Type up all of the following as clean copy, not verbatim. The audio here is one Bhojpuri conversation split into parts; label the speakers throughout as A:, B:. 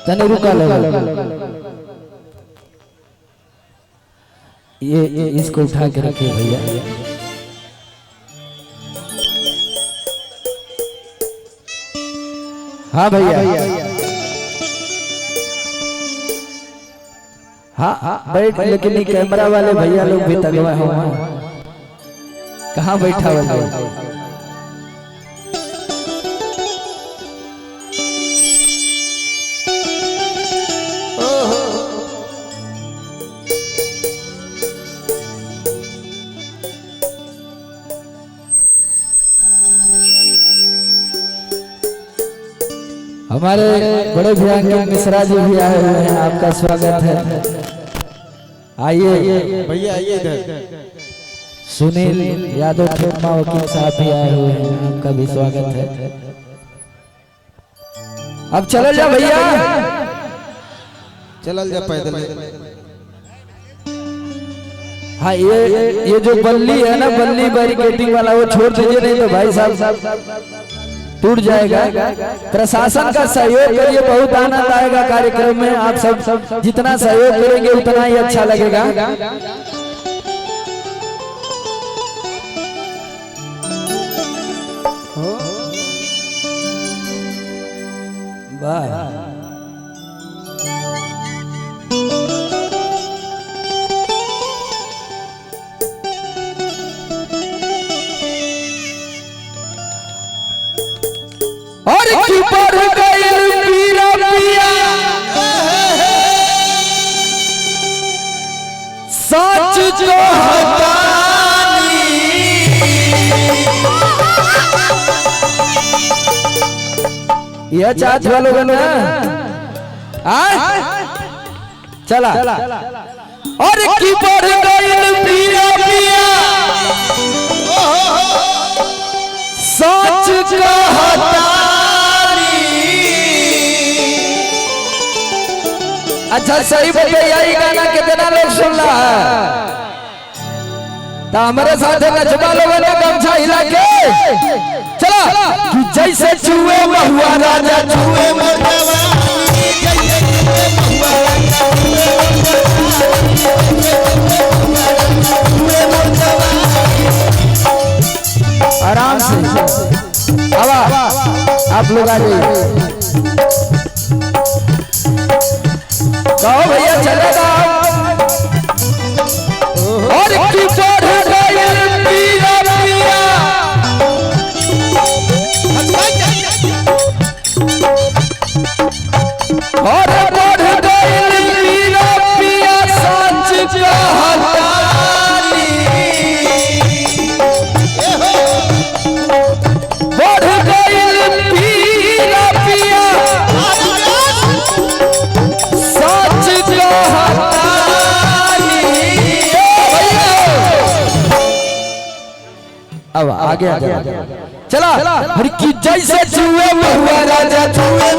A: तने रुका लगा ये इसको उठा के रखे भैया। हाँ भैया हाँ बैठ, लेकिन कैमरा वाले भैया लोग भी तगवा हो कहाँ बैठा हुआ। हमारे बड़े भैया के मिश्रा जी भी आए हुए हैं, आपका स्वागत है। आइए
B: भैया आइए इधर।
A: सुनील यादव खेमा वकील साहब भी आए हुए हैं, आपका भी स्वागत है। अब चल जा भैया,
B: चल जा पैदल।
A: हाँ ये जो बल्ली है ना, बल्ली बैरिकेडिंग वाला, वो छोड़ दीजिए, नहीं तो भाई साहब टूट जाएगा। प्रशासन का सहयोग करिए, बहुत आनंद आएगा कार्यक्रम में। आप सब जितना सहयोग करेंगे उतना ही अच्छा लगेगा। वाह और की पर गइल पीरा पिया सच जो हटानी। यह चाहत वालों का ना चला और की पर गइल पीरा पिया सच जो हटानी। अच्छा सही बताइए, यही गाना कितना लोग सुन रहा है? तो हमारे साथ नचवा लोगों ने गमछा हिला के चला कि जैसे चूहे महुआ राजा चूहे आराम से आवा आप लोग आ जाइए। कहो भैया चलेगा। और की बढ़ गइल पीरा पिया और बढ़ गइल पीरा पिया सच कहतानी। बढ़ गइल पीरा पिया अब आगे आ चला हर की जैसे चूहे महुआ राजा चूहे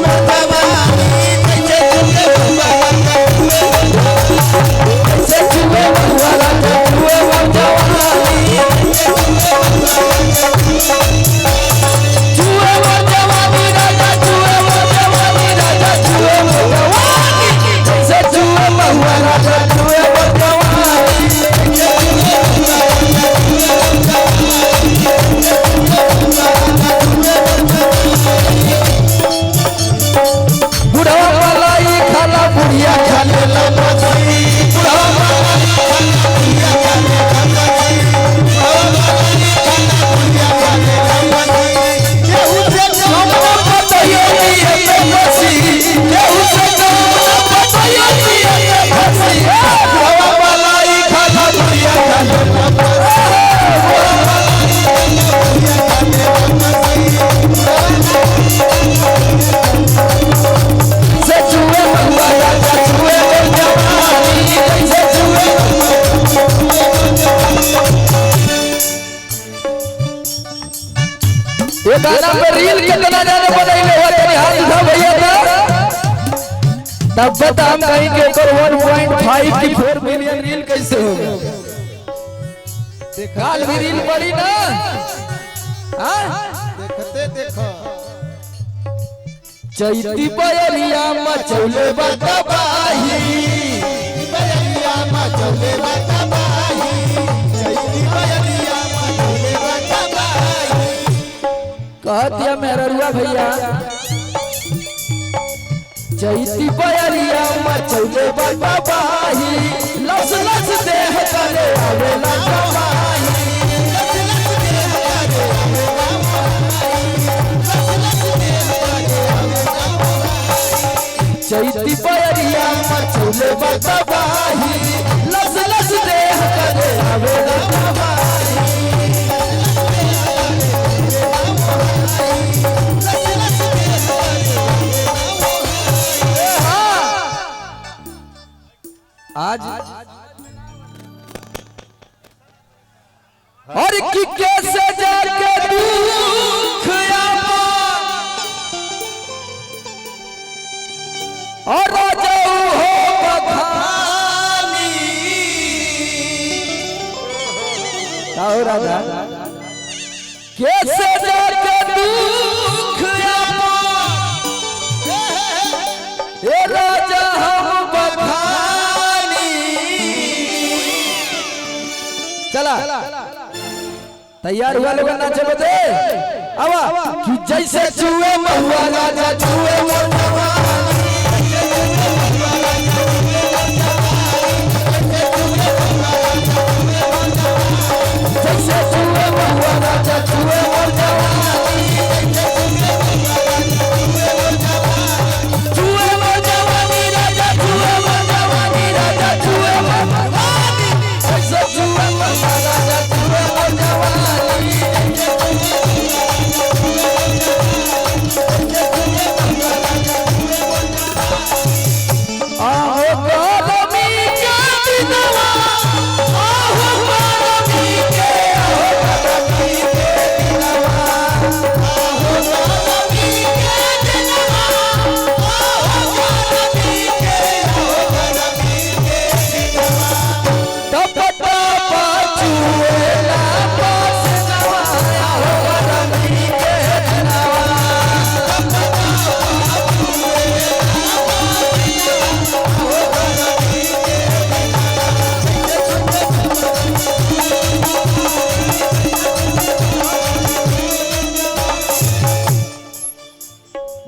A: ये गाना पे रील कितना ज्यादा बनैले हो तेरी हाथ उठा भैया तब बता हम कहीं के 1.5 की 4 मिलियन रील कैसे होगा। काल भी रील पड़ी ना।
B: देखते देखो
A: चैती बयरिया मचौले बतबाही,
B: बयरिया मचौले बतबाही, चैती बयरिया मचौले बतबाही।
A: कह दिया मेरा रुआ भैया चैती बयरिया मचौले बतबाही, लस लस देह करे आवेला जवाही, चैती बयरिया मचौले बतबाही, लस लस देह करे आवेला जवाही। आज और कि कैसे जाके दुख और राजाऊ हो बखानी। क्या हो राजा कैसे जाके दुख ये राजा हम बखानी। चला तैयार हुआ लोग नाचे बजे आवा कि जैसे चूहे महुआ राजा चूहे मोटवा, जैसे चूहे महुआ राजा चूहे मोटवा, चूहे मोटवानी राजा चूहे मोटवानी राजा चूहे मोटवानी, जैसे चूहे महुआ राजा चूहे मोटवानी। आहो गरमी के दिनवा, आहो गरमी के, आहो गरमी के दिनवा, आहो गरमी के दिनवा, आहो गरमी के, आहो गरमी के दिनवा। टप टप चुएला पसनवा, आहो गरमी के दिनवा।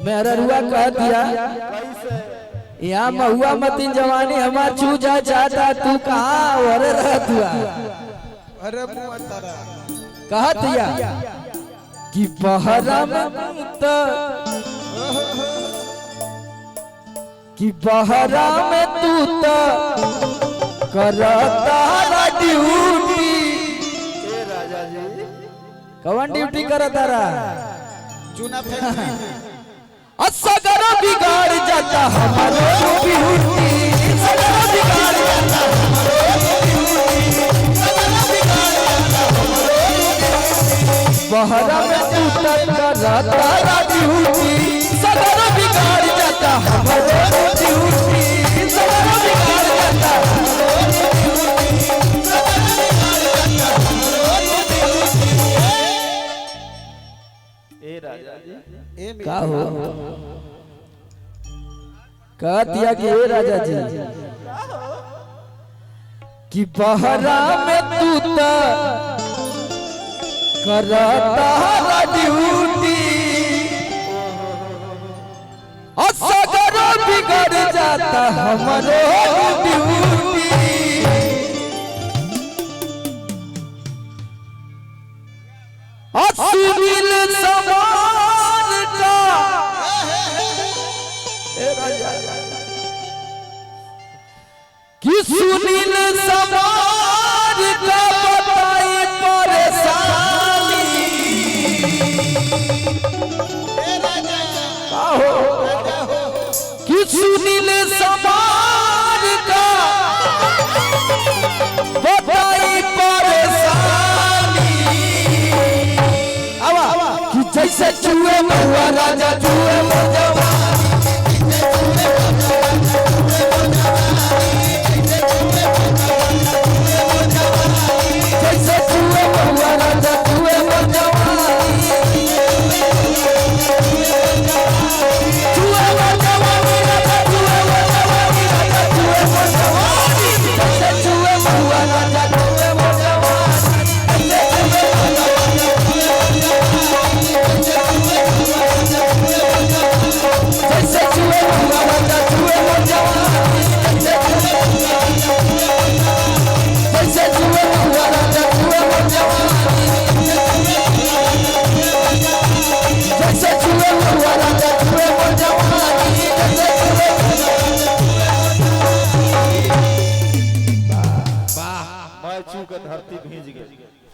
A: मेरा रुआ कह दिया यहाँ महुआ मतीन जवानी हमार छू जा चाहता, तू कहाँ और रहत हुआ।
B: अरे मुआ तारा
A: कह दिया कि बहरा में तो कि बहरा में तू तो करता ड्यूटी। राजा जी कौन ड्यूटी करता रहा?
B: चूना फैक्ट्री
A: असगर बिगाड़ जाता हमारो ड्यूटी, सगर बिगाड़ जाता हमारो ड्यूटी, सगर बिगाड़ जाता हमारो ड्यूटी। बहरा में तू तक करता ड्यूटी, सगर बिगाड़ जाता हमारो ड्यूटी, सगर बिगाड़ जाता हमारो ड्यूटी, सगर बिगाड़ जाता हमारो ड्यूटी। ए राजा जी का हो कह दिया कि ए राजा जी कि बहरा में तू तो करता ड्यूटी, असगर बिगड़ जाता हमारो ड्यूटी। सुनील समान का कि सुनील समान का बताई परेशानी। कि सुनील समान का बताई परेशानी। कि जैसे चूहे महुआ राजा चूहे मोटवा, जैसे
C: के धरती भीज गई।